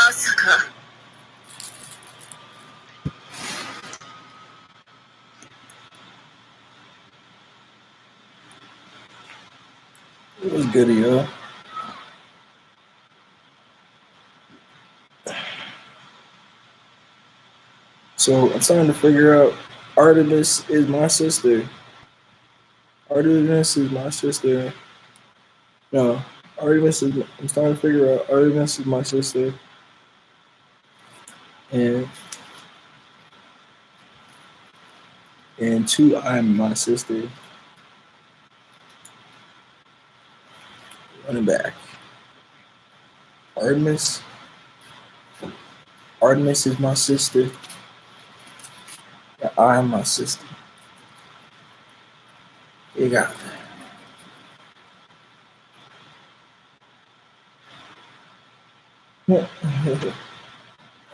Osaka. It was good, yo. So I'm trying to figure out. Artemis is my sister. Artemis is my sister. No, Artemis is. I'm trying to figure out. Artemis is my sister, and two, I'm my sister. Running back. Artemis. Artemis is my sister. And I'm my sister. You got that.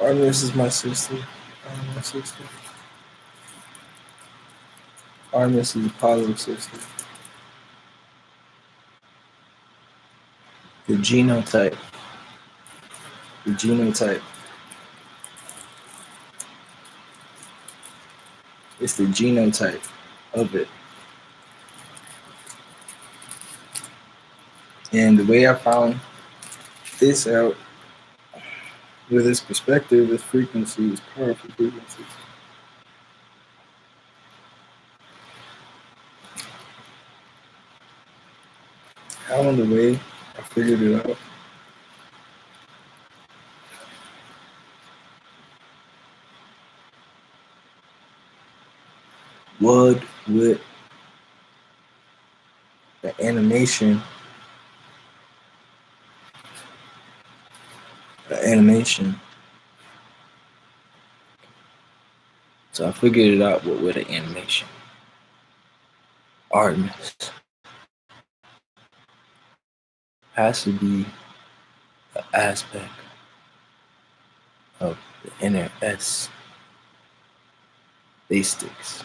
Artemis is my sister. I'm my sister. Artemis is Apollo's sister. The genotype. The genotype. It's the genotype of it. And the way I found this out with this perspective, this frequency is powerful frequency. Along the way, I figured it out. Would with the animation, So I figured it out with the animation. Artemis has to be an aspect of the inner S basics.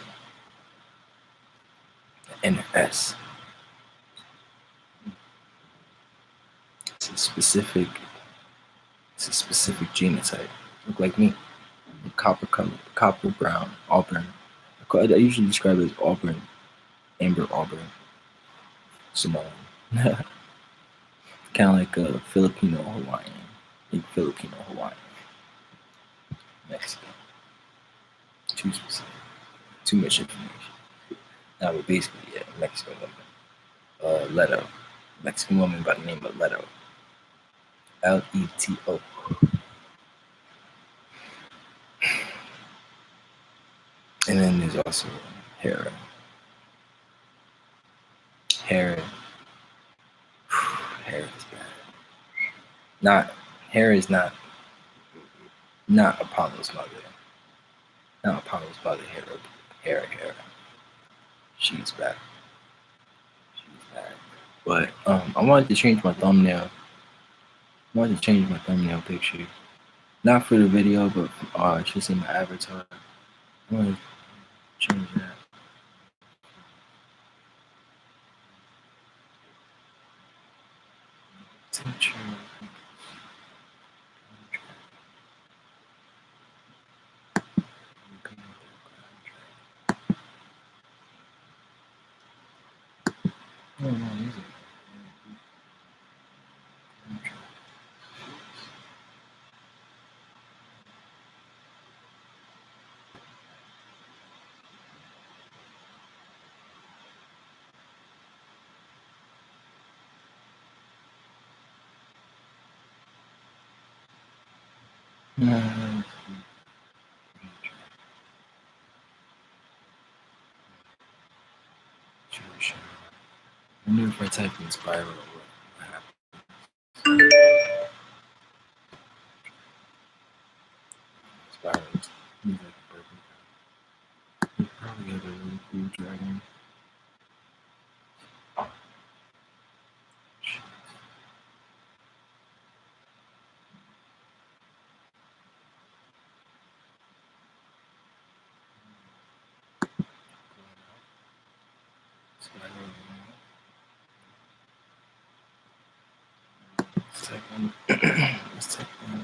The inner S. It's a specific genotype. Look like me. Copper color, copper brown, auburn. I usually describe it as auburn, amber auburn, Samoan. Kind of like a Filipino Hawaiian, Mexican. Too specific, too much information. Now, but basically, yeah, Mexican woman. Leto, Mexican woman by the name of Leto. Leto. And then there's also Hera. Hera is bad. Hera is not Apollo's mother. Not Apollo's mother, Hera. She's bad. But I wanted to change my thumbnail. Picture. Not for the video, but it's just in my avatar. I want to change that. I knew if I type in spiral, what happens? Spirals. He's like a purple. He probably got a really cool dragon. Let's type in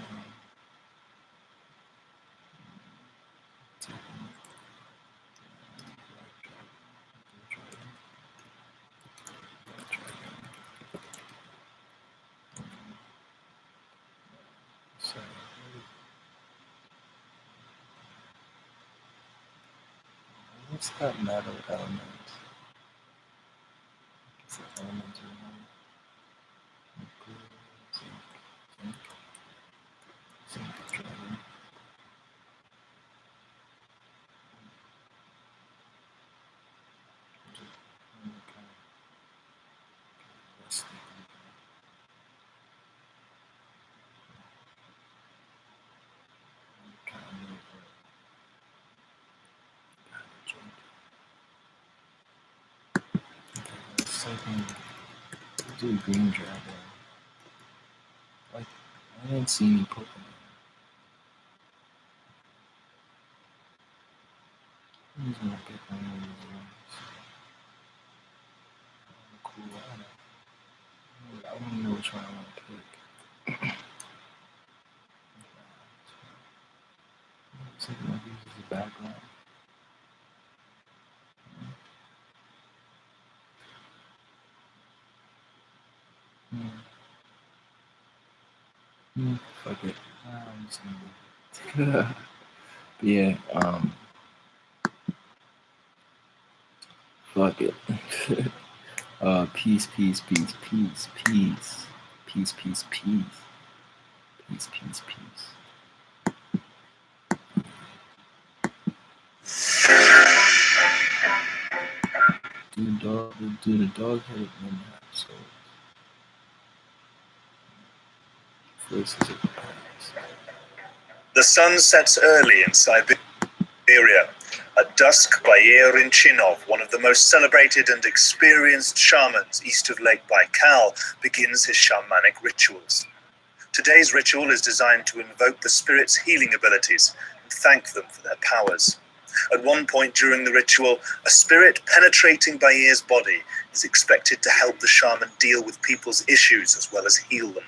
What's that metal element? It's an elemental one. Zinc, dragon. Something to do with green dragon. Like, I didn't see any Pokemon. Who's gonna pick one of these ones? Cool, I don't know which one I want to pick. Something like this is the background. Fuck it. I'm just gonna do it. But yeah, fuck it. Peace, peace, peace, peace, peace, peace, peace, peace, peace, peace, peace. Do the dog-headed one have souls? Voices of the past. The sun sets early in Siberia. At dusk, Bayer Inchinov, one of the most celebrated and experienced shamans east of Lake Baikal, begins his shamanic rituals. Today's ritual is designed to invoke the spirit's healing abilities and thank them for their powers. At one point during the ritual, a spirit penetrating Bayer's body is expected to help the shaman deal with people's issues as well as heal them.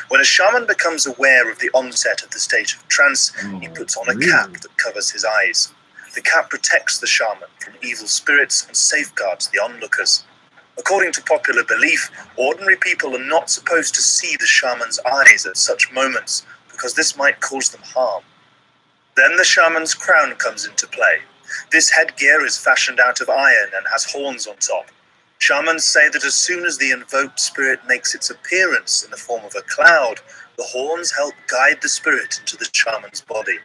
When a shaman becomes aware of the onset of the state of trance, he puts on a cap that covers his eyes. The cap protects the shaman from evil spirits and safeguards the onlookers. According to popular belief, ordinary people are not supposed to see the shaman's eyes at such moments because this might cause them harm. Then the shaman's crown comes into play. This headgear is fashioned out of iron and has horns on top. Shamans say that as soon as the invoked spirit makes its appearance in the form of a cloud, the horns help guide the spirit into the shaman's body.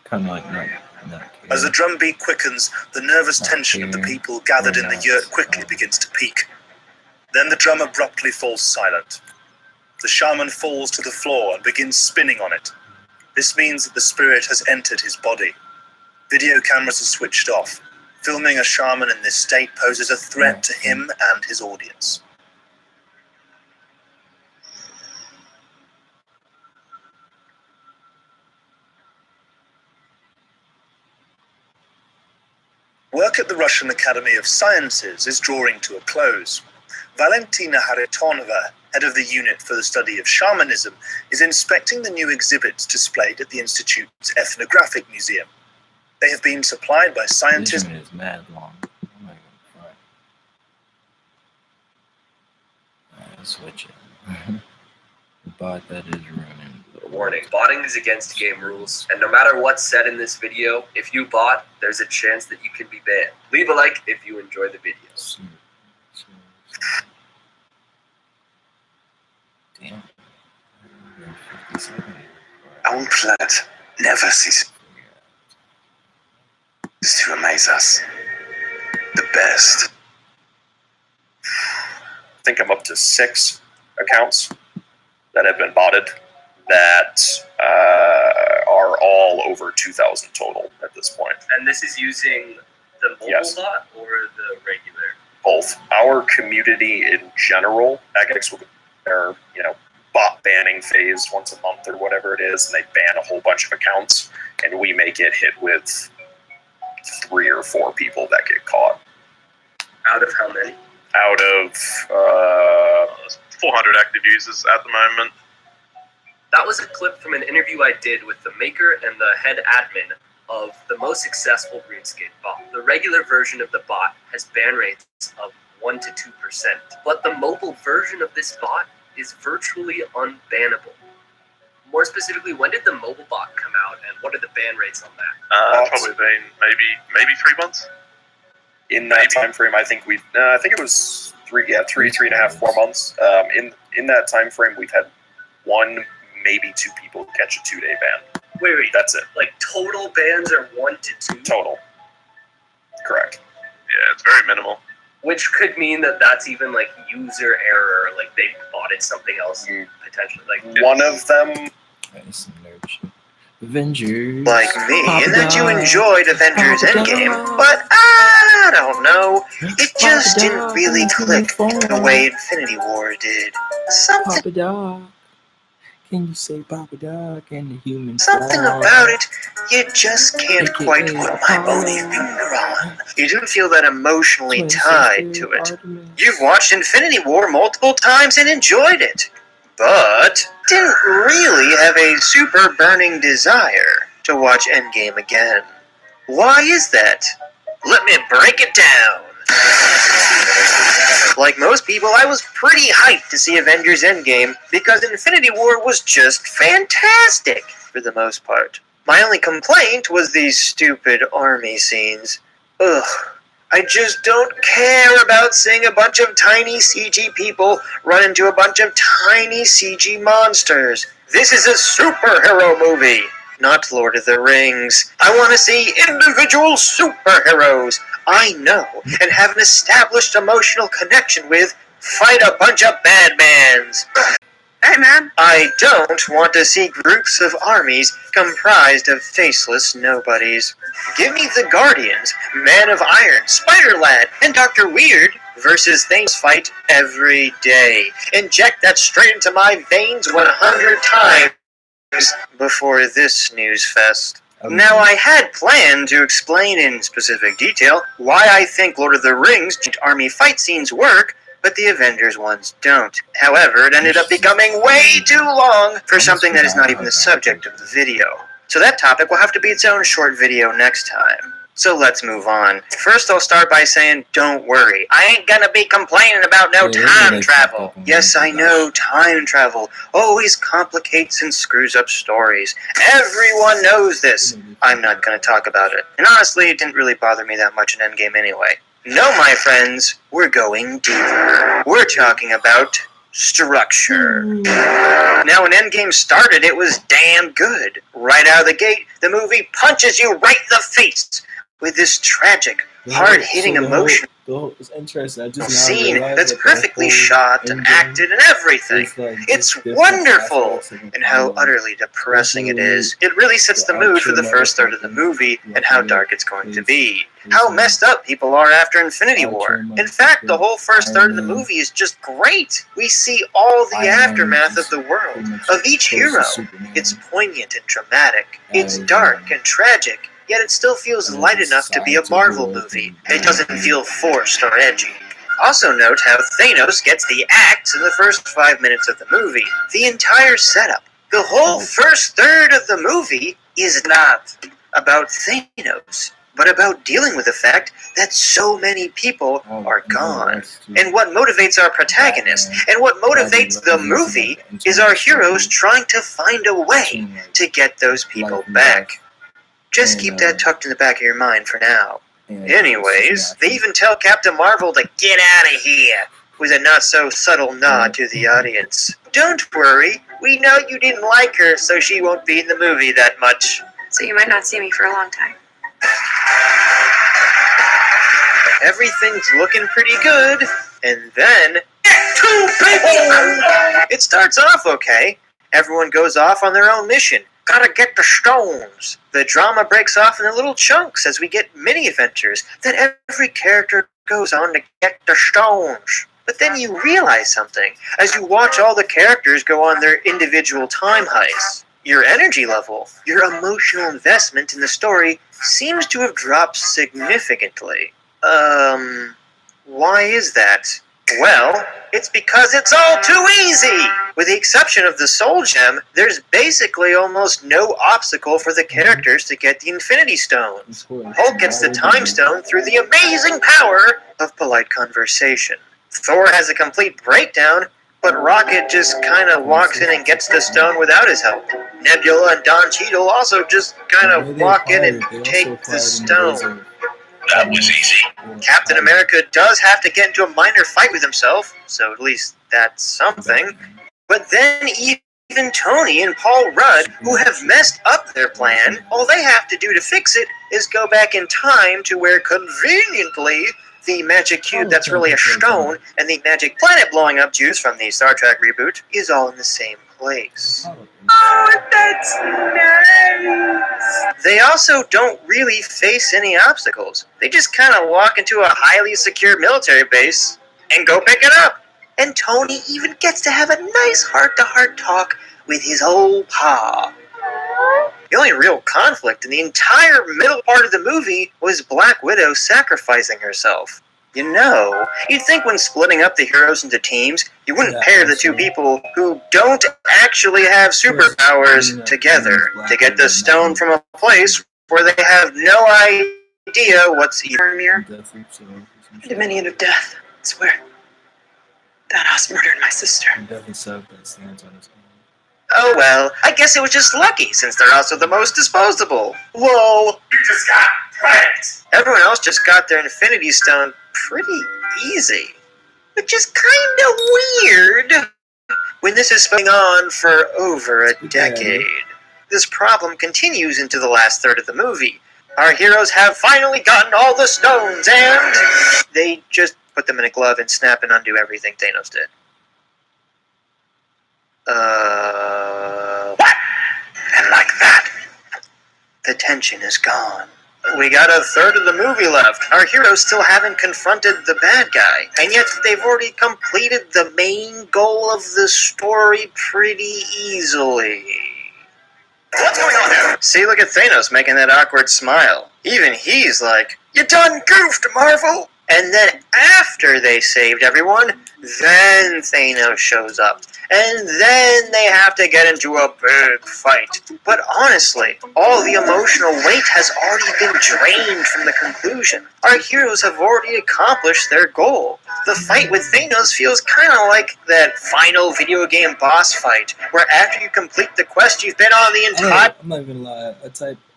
Kind of like that. As the drumbeat quickens, the nervous tension of the people gathered in the yurt quickly begins to peak. Then the drum abruptly falls silent. The shaman falls to the floor and begins spinning on it. This means that the spirit has entered his body. Video cameras are switched off. Filming a shaman in this state poses a threat to him and his audience. Work at the Russian Academy of Sciences is drawing to a close. Valentina Haritonova, head of the unit for the study of shamanism, is inspecting the new exhibits displayed at the Institute's Ethnographic Museum. They have been supplied by scientists. This is mad long. I'm not gonna fry. Switch it. The bot that is running. Warning, botting is against game rules, and no matter what's said in this video, if you bot, there's a chance that you can be banned. Leave a like if you enjoy the video. Damn. Our planet never ceases to amaze us. The best. I think I'm up to 6 accounts that have been botted that are all over 2,000 total at this point. And this is using the mobile bot or the regular? Both. Our community in general, Agex will their bot banning phase once a month or whatever it is, and they ban a whole bunch of accounts, and we may get hit with 3 or 4 people that get caught. Out of how many? Out of 400 active users at the moment. That was a clip from an interview I did with the maker and the head admin of the most successful RuneScape bot. The regular version of the bot has ban rates of 1 to 2%, but the mobile version of this bot is virtually unbannable. More specifically, when did the mobile bot come out, and what are the ban rates on that? Probably been maybe 3 months. In that time frame, I think it was 3.5, 4 months. In that time frame, we've had 1, maybe 2 people catch a 2-day ban. Wait, That's it. like total bans are 1 to 2? Total. Correct. Yeah, it's very minimal. Which could mean that that's even like user error, like they botted something else potentially. Like One of them. That's some nerd shit. Avengers. Like me, Papa in that you Dog. enjoyed Avengers Papa Endgame, Dog. but I don't know. It Papa just didn't Dog really and click Timmy the way Infinity War did. Something Papa Dog. Can you say Papa Dog and the human Something frog? about it, you just can't AKA quite put my bony Apollo. finger on. You didn't feel that emotionally Twin tied sister to it. Artemis. You've watched Infinity War multiple times and enjoyed it, but didn't really have a super burning desire to watch Endgame again. Why is that? Let me break it down. Like most people, I was pretty hyped to see Avengers Endgame because Infinity War was just fantastic for the most part. My only complaint was these stupid army scenes. Ugh. I just don't care about seeing a bunch of tiny CG people run into a bunch of tiny CG monsters. This is a superhero movie, not Lord of the Rings. I want to see individual superheroes I know and have an established emotional connection with fight a bunch of badmans. Hey man, I don't want to see groups of armies comprised of faceless nobodies. Give me the Guardians, Man of Iron, Spider-Lad, and Dr. Weird versus Thanos fight every day. Inject that straight into my veins 100 times before this snooze fest. Now, I had planned to explain in specific detail why I think Lord of the Rings army fight scenes work, but the Avengers ones don't. However, it ended up becoming way too long for something that is not even the subject of the video. So that topic will have to be its own short video next time. So let's move on. First, I'll start by saying, don't worry. I ain't gonna be complaining about no time travel. Yes, I know, time travel always complicates and screws up stories. Everyone knows this. I'm not gonna talk about it. And honestly, it didn't really bother me that much in Endgame anyway. No, my friends, we're going deeper. We're talking about structure. Now, when Endgame started, it was damn good. Right out of the gate, the movie punches you right in the face with this tragic, hard-hitting emotion. It's interesting. I just Scene that's perfectly shot and acted and everything. It's wonderful, and how utterly depressing it is. It really sets the mood for the first third of the movie and how dark it's going to be. How messed up people are after Infinity War. In fact, the whole first third of the movie is just great. We see all the aftermath of the world, of each hero. It's poignant and dramatic. It's dark and tragic. Yet it still feels light enough to be a Marvel movie. It doesn't feel forced or edgy. Also note how Thanos gets the axe in the first 5 minutes of the movie. The entire setup, the whole first third of the movie is not about Thanos, but about dealing with the fact that so many people are gone. And what motivates our protagonist, and what motivates the movie, is our heroes trying to find a way to get those people back. Just keep that tucked in the back of your mind for now. Anyways, they even tell Captain Marvel to get out of here, with a not-so-subtle nod to the audience. Don't worry, we know you didn't like her, so she won't be in the movie that much. So you might not see me for a long time. Everything's looking pretty good, and then... Two people! It starts off okay. Everyone goes off on their own mission. Gotta get the stones. The drama breaks off in little chunks as we get mini-adventures that every character goes on to get the stones. But then you realize something as you watch all the characters go on their individual time heists. Your energy level, your emotional investment in the story seems to have dropped significantly. Why is that? Well, it's because it's all too easy! With the exception of the Soul Gem, there's basically almost no obstacle for the characters to get the Infinity Stones. Hulk gets the Time Stone through the amazing power of polite conversation. Thor has a complete breakdown, but Rocket just kind of walks in and gets the stone without his help. Nebula and Don Cheadle also just kind of walk in and take the stone. That was easy. Captain America does have to get into a minor fight with himself, so at least that's something. But then even Tony and Paul Rudd, who have messed up their plan, all they have to do to fix it is go back in time to where conveniently the magic cube that's really a stone and the magic planet blowing up juice from the Star Trek reboot is all in the same place. Oh, that's nice. They also don't really face any obstacles. They just kind of walk into a highly secure military base and go pick it up. And Tony even gets to have a nice heart-to-heart talk with his old pa. The only real conflict in the entire middle part of the movie was Black Widow sacrificing herself. You know, you'd think when splitting up the heroes into teams, you wouldn't pair the two people who don't actually have superpowers together to get the stone from a place where they have no idea what's Mirror, Dominion of Death. I swear. Thanos murdered my sister. Oh well, I guess it was just lucky, since they're also the most disposable. Lol. You just got pranked. Everyone else just got their Infinity Stone pretty easy. Which is kinda weird when this is going on for over a decade. This problem continues into the last third of the movie. Our heroes have finally gotten all the stones, and they just put them in a glove and snap and undo everything Thanos did. What? And like that, the tension is gone. We got a third of the movie left. Our heroes still haven't confronted the bad guy, and yet they've already completed the main goal of the story pretty easily. What's going on here? See, look at Thanos making that awkward smile. Even he's like, "You done goofed, Marvel!" And then after they saved everyone, then Thanos shows up. And then they have to get into a big fight. But honestly, all the emotional weight has already been drained from the conclusion. Our heroes have already accomplished their goal. The fight with Thanos feels kind of like that final video game boss fight, where after you complete the quest you've been on the entire... I'm not even gonna lie,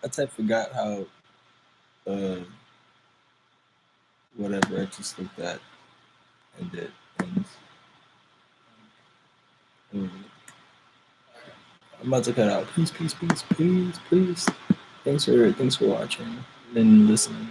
I type forgot how, whatever I just looked at and did things. I'm about to cut out. Peace. Thanks for watching and listening.